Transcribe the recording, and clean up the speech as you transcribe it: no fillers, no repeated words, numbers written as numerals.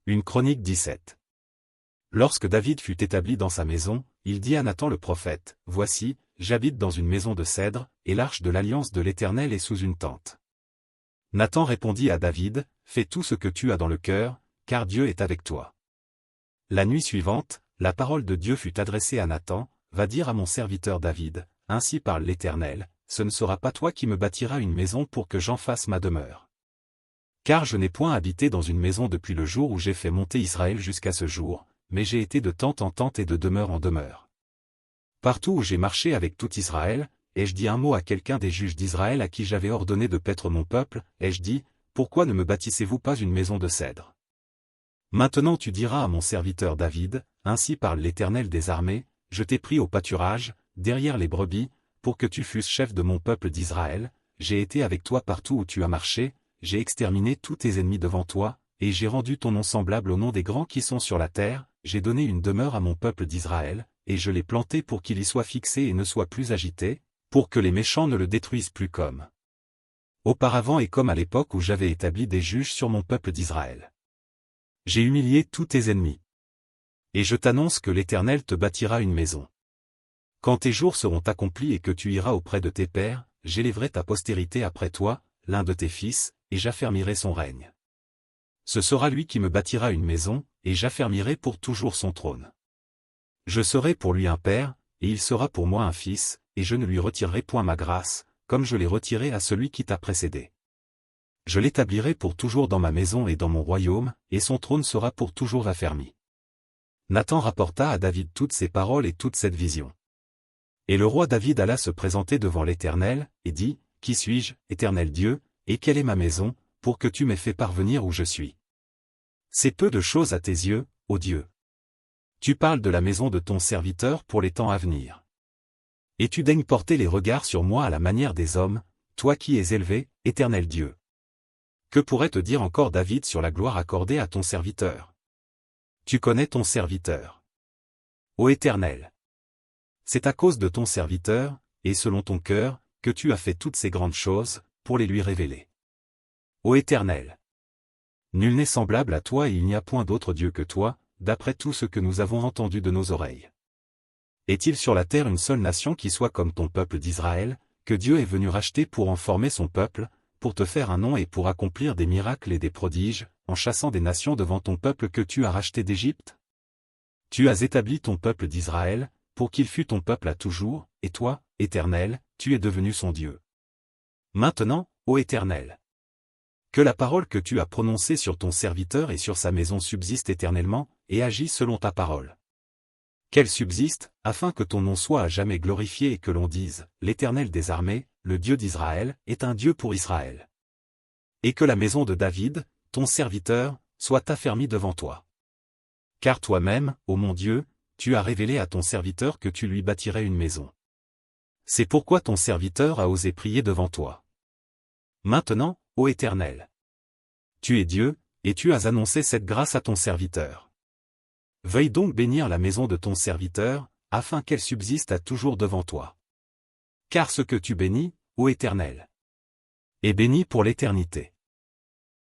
Une chronique 17. Lorsque David fut établi dans sa maison, il dit à Nathan le prophète, « Voici, j'habite dans une maison de cèdre, et l'arche de l'alliance de l'Éternel est sous une tente. » Nathan répondit à David, « Fais tout ce que tu as dans le cœur, car Dieu est avec toi. » La nuit suivante, la parole de Dieu fut adressée à Nathan, « Va dire à mon serviteur David, ainsi parle l'Éternel, ce ne sera pas toi qui me bâtiras une maison pour que j'en fasse ma demeure. Car je n'ai point habité dans une maison depuis le jour où j'ai fait monter Israël jusqu'à ce jour, mais j'ai été de tente en tente et de demeure en demeure. Partout où j'ai marché avec tout Israël, ai-je dit un mot à quelqu'un des juges d'Israël à qui j'avais ordonné de paître mon peuple, ai-je dit, pourquoi ne me bâtissez-vous pas une maison de cèdre? Maintenant tu diras à mon serviteur David, ainsi parle l'Éternel des armées, je t'ai pris au pâturage, derrière les brebis, pour que tu fusses chef de mon peuple d'Israël, j'ai été avec toi partout où tu as marché, j'ai exterminé tous tes ennemis devant toi, et j'ai rendu ton nom semblable au nom des grands qui sont sur la terre, j'ai donné une demeure à mon peuple d'Israël, et je l'ai planté pour qu'il y soit fixé et ne soit plus agité, pour que les méchants ne le détruisent plus comme auparavant et comme à l'époque où j'avais établi des juges sur mon peuple d'Israël. J'ai humilié tous tes ennemis. Et je t'annonce que l'Éternel te bâtira une maison. Quand tes jours seront accomplis et que tu iras auprès de tes pères, j'élèverai ta postérité après toi, l'un de tes fils, et j'affermirai son règne. Ce sera lui qui me bâtira une maison, et j'affermirai pour toujours son trône. Je serai pour lui un père, et il sera pour moi un fils, et je ne lui retirerai point ma grâce, comme je l'ai retirée à celui qui t'a précédé. Je l'établirai pour toujours dans ma maison et dans mon royaume, et son trône sera pour toujours affermi. » Nathan rapporta à David toutes ces paroles et toute cette vision. Et le roi David alla se présenter devant l'Éternel, et dit, « Qui suis-je, Éternel Dieu, et quelle est ma maison, pour que tu m'aies fait parvenir où je suis? C'est peu de choses à tes yeux, ô Dieu. Tu parles de la maison de ton serviteur pour les temps à venir. Et tu daignes porter les regards sur moi à la manière des hommes, toi qui es élevé, Éternel Dieu. Que pourrait te dire encore David sur la gloire accordée à ton serviteur? Tu connais ton serviteur. Ô Éternel. C'est à cause de ton serviteur, et selon ton cœur, que tu as fait toutes ces grandes choses, pour les lui révéler. Ô Éternel. Nul n'est semblable à toi et il n'y a point d'autre Dieu que toi, d'après tout ce que nous avons entendu de nos oreilles. Est-il sur la terre une seule nation qui soit comme ton peuple d'Israël, que Dieu est venu racheter pour en former son peuple, pour te faire un nom et pour accomplir des miracles et des prodiges, en chassant des nations devant ton peuple que tu as racheté d'Égypte? Tu as établi ton peuple d'Israël, pour qu'il fût ton peuple à toujours, et toi, Éternel, tu es devenu son Dieu. Maintenant, ô Éternel, que la parole que tu as prononcée sur ton serviteur et sur sa maison subsiste éternellement, et agit selon ta parole. Qu'elle subsiste, afin que ton nom soit à jamais glorifié et que l'on dise, l'Éternel des armées, le Dieu d'Israël, est un Dieu pour Israël. Et que la maison de David, ton serviteur, soit affermie devant toi. Car toi-même, ô mon Dieu, tu as révélé à ton serviteur que tu lui bâtirais une maison. C'est pourquoi ton serviteur a osé prier devant toi. Maintenant, ô Éternel, tu es Dieu, et tu as annoncé cette grâce à ton serviteur. Veuille donc bénir la maison de ton serviteur, afin qu'elle subsiste à toujours devant toi. Car ce que tu bénis, ô Éternel, est béni pour l'éternité.